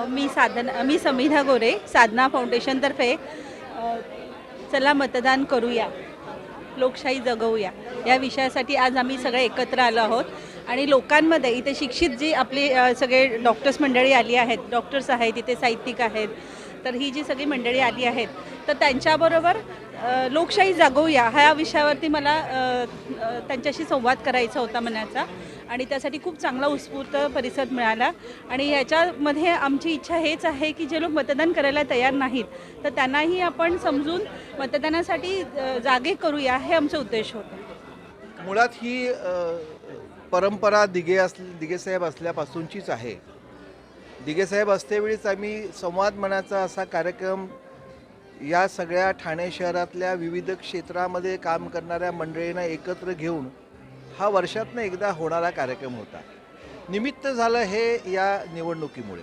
मी समिधा गोरे, साधना फाउंडेशनतर्फे चला मतदान करूया, लोकशाही जगवूया या विषयासाठी आज आम्ही सगळे एकत्र आलो आहोत. आणि लोकांमध्ये इथे शिक्षित जी आपली सगळे डॉक्टर्स मंडळी आली आहेत, डॉक्टर्स आहेत, इथे साहित्यिक आहेत, तर ही जी सगळी मंडळी आली आहेत, तर त्यांच्याबरोबर लोकशाही जगवूया ह्या विषयावरती मला त्यांच्याशी संवाद करायचा होता मनाचा. आणि त्यासाठी खूप चांगला उत्स्फूर्त परिसर मिळाला. आणि याच्यामध्ये आमची इच्छा हेच आहे की जे लोक मतदान करायला तयार नाहीत, तर त्यांनाही आपण समजून मतदानासाठी जागे करूया, हे आमचा उद्देश होता. मुळात ही परंपरा दिघेसाहेब असल्यापासूनचीच आहे. दिघेसाहेब असतेवेळीच आम्ही संवाद मनाचा असा कार्यक्रम या सगळ्या ठाणे शहरातल्या विविध क्षेत्रामध्ये काम करणाऱ्या मंडळींना एकत्र घेऊन हा वर्षातनं एकदा होणारा कार्यक्रम होता. निमित्त झालं हे या निवडणुकीमुळे.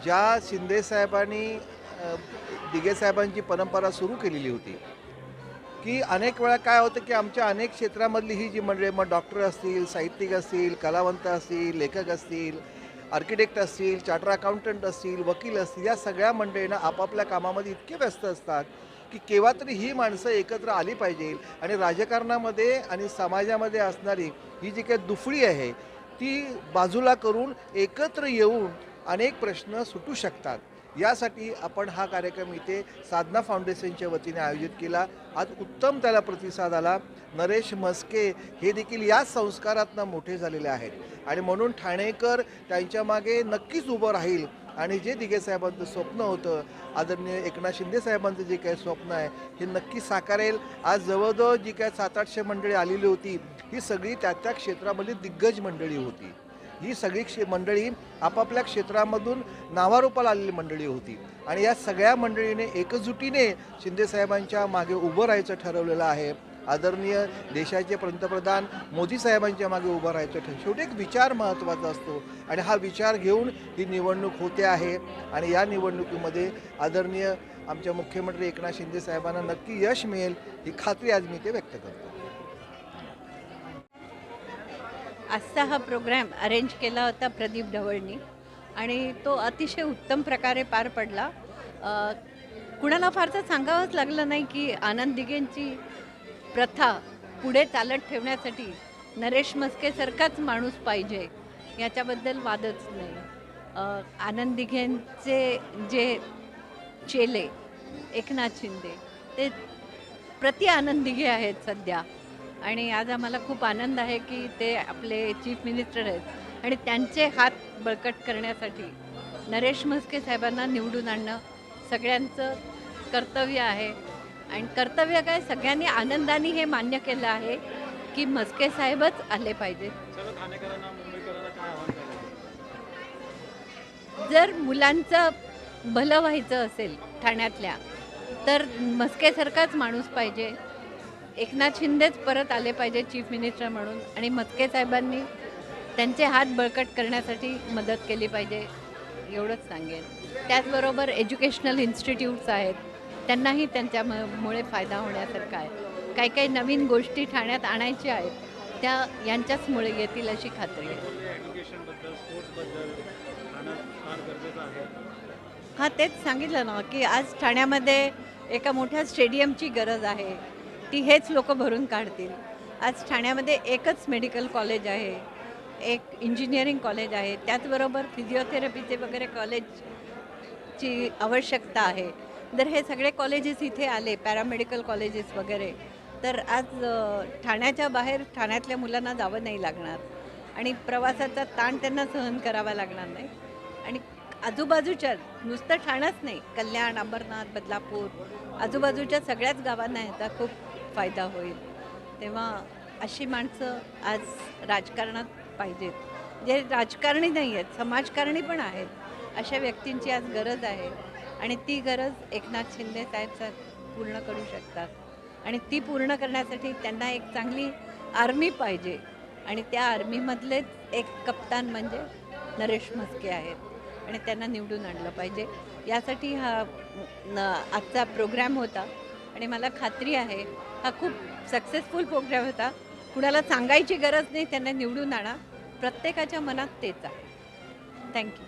ज्या शिंदेसाहेबांनी दिघेसाहेबांची परंपरा सुरू केलेली होती की अनेक वेळा काय होतं की आमच्या अनेक क्षेत्रामधली ही जी मंडळी, मग डॉक्टर असतील, साहित्यिक असतील, कलावंत असतील, लेखक असतील, आर्किटेक्ट असतील, चार्टर अकाउंटंट असतील, वकील असतील, या सगळ्या मंडळींना आपापल्या कामामध्ये इतके व्यस्त असतात की केव्हा तरी ही माणसं एकत्र आली पाहिजे आणि राजकारणामध्ये आणि समाजामध्ये असणारी ही जी काही दुफळी आहे ती बाजूला करून एकत्र येऊन अनेक प्रश्न सुटू शकतात. यासाठी आपण हा कार्यक्रम इथे साधना फाउंडेशनच्या वतीने आयोजित केला. आज उत्तम त्याला प्रतिसाद आला. नरेश म्हस्के हे देखील याच संस्कारातनं मोठे झालेले आहेत आणि म्हणून ठाणेकर त्यांच्या मागे नक्कीच उभं राहील. आणि जे दिघेसाहेबांचं स्वप्न होतं, आदरणीय एकनाथ शिंदे साहेबांचं जे काही स्वप्न आहे हे नक्की साकारेल. आज जवळजवळ जी काय 700-800 मंडळी आलेली होती, ही सगळी त्या त्या क्षेत्रामधली दिग्गज मंडळी होती. ही सगळी मंडळी आपापल्या क्षेत्रामधून नावारूपाला आलेली मंडळी होती आणि या सगळ्या मंडळीने एकजुटीने शिंदेसाहेबांच्या मागे उभं राहायचं ठरवलेलं आहे. आदरणीय देशाचे पंतप्रधान मोदी साहेबांच्या मागे उभं राहायचं शेवटी एक विचार महत्त्वाचा असतो आणि हा विचार घेऊन ही निवडणूक होते आहे. आणि या निवडणुकीमध्ये आदरणीय आमच्या मुख्यमंत्री एकनाथ शिंदे साहेबांना नक्की यश मिळेल ही खात्री आज मी ते व्यक्त करतो. आजचा हा प्रोग्राम अरेंज केला होता प्रदीप ढवळनी आणि तो अतिशय उत्तम प्रकारे पार पडला. कुणाला फारसं सांगावंच लागलं नाही की आनंद दिघेंची प्रथा पुढे चालत ठेवण्यासाठी नरेश म्हस्केसारखाच माणूस पाहिजे याच्याबद्दल वादच नाही. आनंद दिघेंचे जे चेले एकनाथ शिंदे ते प्रति आनंद दिघे आहेत सध्या. आणि आज आम्हाला खूप आनंद आहे की ते आपले चीफ मिनिस्टर आहेत आणि त्यांचे हात बळकट करण्यासाठी नरेश म्हस्के साहेबांना निवडून आणणं सगळ्यांचं कर्तव्य आहे. आणि कर्तव्य काय, सगळ्यांनी आनंदाने हे मान्य केलं आहे की म्हस्के साहेबच आले पाहिजे. जर मुलांचं भलं व्हायचं असेल ठाण्यातल्या, तर म्हस्केसारखाच माणूस पाहिजे. एकनाथ शिंदेच परत आले पाहिजे चीफ मिनिस्टर म्हणून आणि म्हस्के साहेबांनी त्यांचे हात बळकट करण्यासाठी मदत केली पाहिजे, एवढंच सांगेन. त्याचबरोबर एज्युकेशनल इन्स्टिट्यूट्स आहेत, त्यांनाही त्यांच्यामुळे फायदा होण्यासारखा आहे. काही काही नवीन गोष्टी ठाण्यात आणायच्या आहेत, त्या यांच्याचमुळे येतील अशी खात्री आहे. हां, तेच सांगितलं ना की आज ठाण्यामध्ये एका मोठ्या स्टेडियमची गरज आहे, ती हेच लोक भरून काढतील. आज ठाण्यामध्ये एकच मेडिकल कॉलेज आहे, एक इंजिनिअरिंग कॉलेज आहे, त्याचबरोबर फिजिओथेरपीचे वगैरे कॉलेजची आवश्यकता आहे. जर हे सगळे कॉलेजेस इथे आले, पॅरामेडिकल कॉलेजेस वगैरे, तर आज ठाण्याच्या बाहेर ठाण्यातल्या मुलांना जावं नाही लागणार आणि प्रवासाचा ताण त्यांना सहन करावा लागणार नाही. आणि आजूबाजूच्या नुसतं ठाणंच नाही, कल्याण, अंबरनाथ, बदलापूर, आजूबाजूच्या सगळ्याच गावांना याचा खूप फायदा होईल. तेव्हा अशी माणसं आज राजकारणात पाहिजेत, जे राजकारणी नाही आहेत, समाजकारणी पण आहेत. अशा व्यक्तींची आज गरज आहे आणि ती गरज एकनाथ शिंदे साहेब पूर्ण करू शकतात. आणि ती पूर्ण करण्यासाठी त्यांना एक चांगली आर्मी पाहिजे आणि त्या आर्मीमधलेच एक कप्तान म्हणजे नरेश म्हस्के आहेत आणि त्यांना निवडून आणलं पाहिजे. यासाठी हा आजचा प्रोग्राम होता आणि मला खात्री आहे हा खूप सक्सेसफुल प्रोग्राम होता. कुणाला सांगायची गरज नाही, त्यांना निवडून आणा, प्रत्येकाच्या मनात तेच आहे. थँक्यू.